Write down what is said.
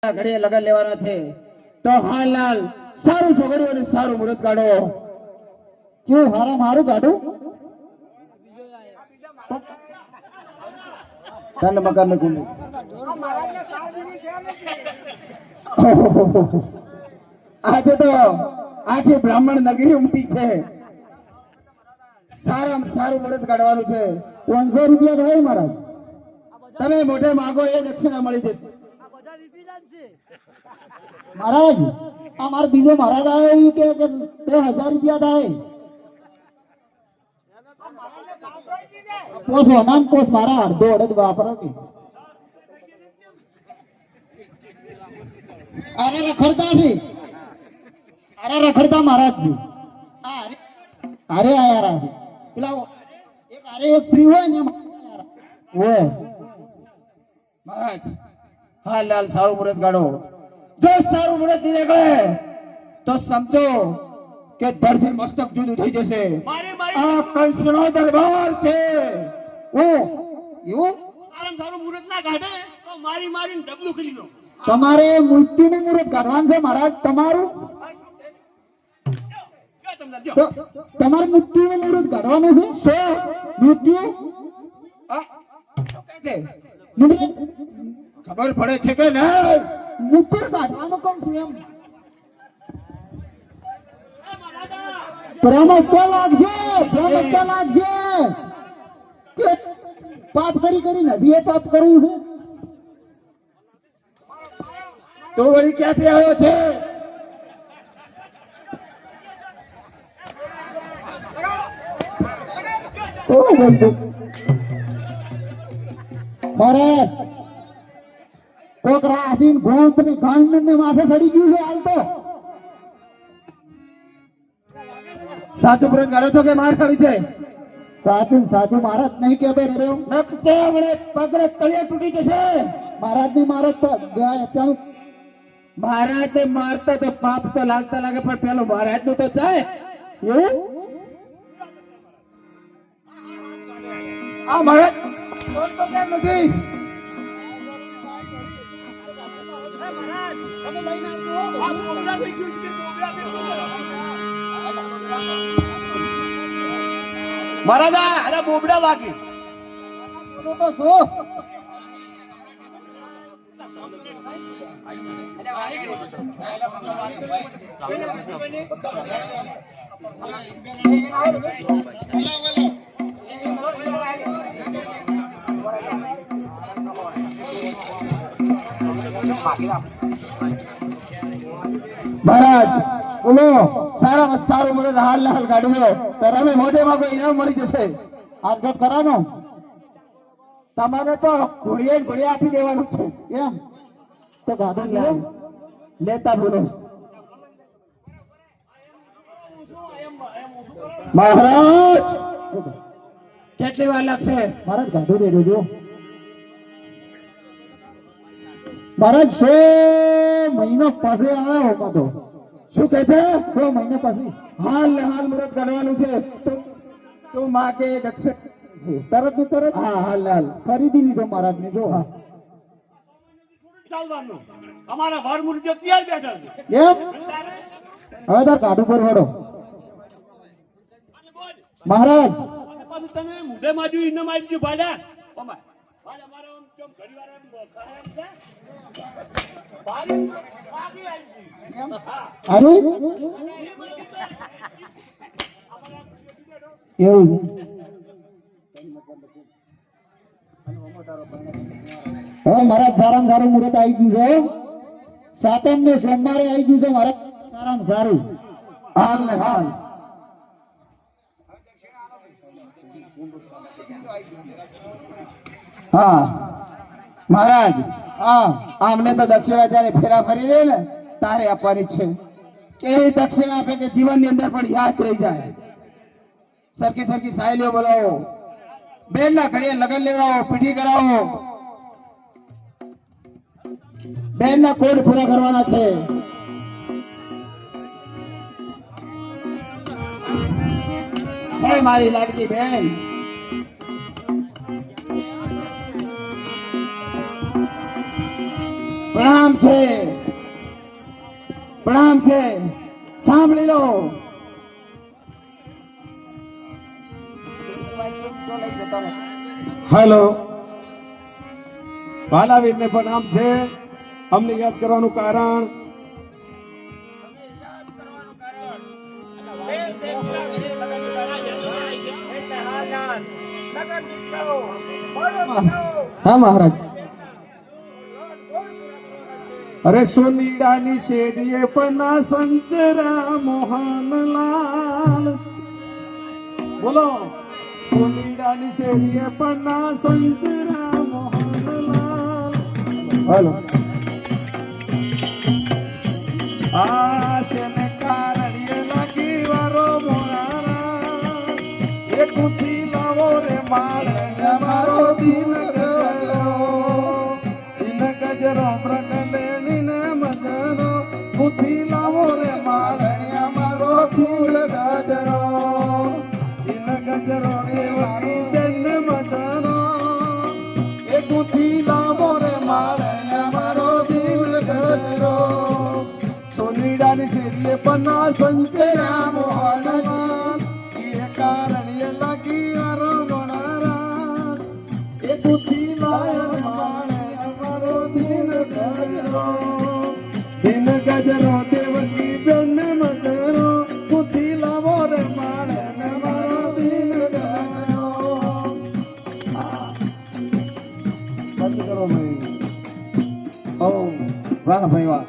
ઘડીએ લગન લેવાનો છે તો હા લાલ સારું છોકરીઓ ને સારું મુહૂર્ત કાઢો. શું હારા મારું કાઢું? ધન મકર ને કુંડુ આજે તો આખી બ્રાહ્મણ નગરી ઉમટી છે. સારામાં સારું મુહૂર્ત કાઢવાનું છે. 500 રૂપિયા થાય મહારાજ. તમે મોઢે માગો એ દક્ષિણા મળી જશે. મહારાજ આ મારો બીજો મહારાજ આવ્યો કે 1000 રૂપિયા થાય. પોસ વનાન પોસ મારા અડધો અડધ વાપરો કે અરે રખડતા છે. અરે રખડતા મહારાજજી અરે આયા પેલા એક અરે એક ફ્રી હોય ને હોય મહારાજ. હા લાલ સારું મુહૂર્ત કાઢો. જો સારું મુહૂર્ત નીકળે તો સમજો કે ધરતી મસ્તક જુદું થઈ જશે. આ કંસનો દરબાર છે. ઓ એવું સારું મુહૂર્ત ના કાઢે તો મારી મારીને ડબલું કરી લો. તમારે મૃત્યુનું મુહૂર્ત કાઢવાનું છે મહારાજ. તમારું તમારે મૃત્યુનું મુહૂર્ત કાઢવાનું છે. શું મૃત્યુ મુહૂર્ત ખબર પડે છે કે નહીં? મૃત્યુ કાઢવાનું કોણ છે એમ પ્રમત્તા લાગશે. પ્રમત્તા લાગશે કે પાપ કરી નથી એ પાપ કરવું છે. તો વળી ક્યાંથી આવ્યો છે? મહારાજ કોક રાસીન ઘોંટ ને ઘાંડ ને માથે ચડી ગયું છે હાલ તો. સાચું મુહૂર્ત કાઢો છો કે માર ખાવી છે? સાચું સાચું મહારાજ નહીં કે બે રહ્યો નખતે હમણે પગને તળિયે તૂટી જશે. મહારાજ ની મહારાજ તો ગયા ત્યાં મહારાજ ને મારતા તો પાપ તો લાગતા લાગે પણ પેલો મહારાજ નું તો જાય. એવું આ મહારાજ કોણ તો કેમ નથી? મહારાજા અરે બોબડા વાગી તો શું મહારાજ બોલો. સારામાં સારું મુહૂર્ત હાલ હાલ કાઢ્યો તો તમે મોઢેમાં કોઈ ઇનામ મળી જશે. આગળ કરાનો તમારે તો ઘોડીએ ઘોડીએ આપી દેવાનું છે. એમ તો ગાડો લે લેતા બોલો. મહારાજ કેટલી વાર લાગશે? મહારાજ ગાડો દે દેજો મહારાજ. 6 મહિના પછી આવ્યો હું તો. શું કે છે? 6 મહિના પછી હાલ ને હાલ મુહૂર્ત કાઢવાનું છે. તું માગે દક્ષિણ તરત ને તરત હા હાલ હાલ ખરીદી લીધો મહારાજ ને. જો ચાલવાનું અમારા વર મુરજો તૈયાર બેઠા છે. એમ હવે તાર કાઢું પર વડો મહારાજ. પાછું તને મુઢે માં જોયું ઇને માં દીધું ભાડા અમાર ભાડા મારો આમ ચમ ઘડીવાર એમ ખાય છે ભાડે વાગી આવી એમ હા અરે એવું હવે મારા સારામાં સારું મુહૂર્ત આવી ગયું છે. સાતમ ને સોમવારે આવી ગયું છે મારા સારામાં સારું. હાલ ને હાલ હા મહારાજ. હા આમને તો દક્ષિણા જયારે ફેરા ફરી રહે ને તારે આપવાની છે. કેવી દક્ષિણા આપે કે જીવનની અંદર પણ યાદ રહી જાય. સરખી સરખી સાહેલીઓ બોલાવો. બેન ના ઘડીએ લગન લેવડાવો. પીઠી કરાવો. બેન ના કોડ પૂરા કરવાના છે. હે મારી લાડકી બેન. પ્રણામ છે, પ્રણામ છે, સાંભળી લો. હેલો, વાલાવીરને પ્રણામ છે. અમને યાદ કરવાનું કારણ હા મહારાજ. અરે સોનીડાની શેરીએ પના સંચરા મોહનલાલ. બોલો, સોનીડાની શેરીએ પના સંચરા મોહનલાલ. હાલો. આશને કારણીએ લાગી વારો મોરારા, એ કુથી લાવો રે માળે મારો દિન ગજરો મૃગલેણી ને મજરો, કુથી લાવો રે માળે મારો ફૂલ ગજરો, દિન ગજરો રે વારી જન મજરો, એ કુથી લાવો રે માળે મારો દિલ ગજરો. સોનીડાની શેરીએ પના સંચરા મોહનલાલ.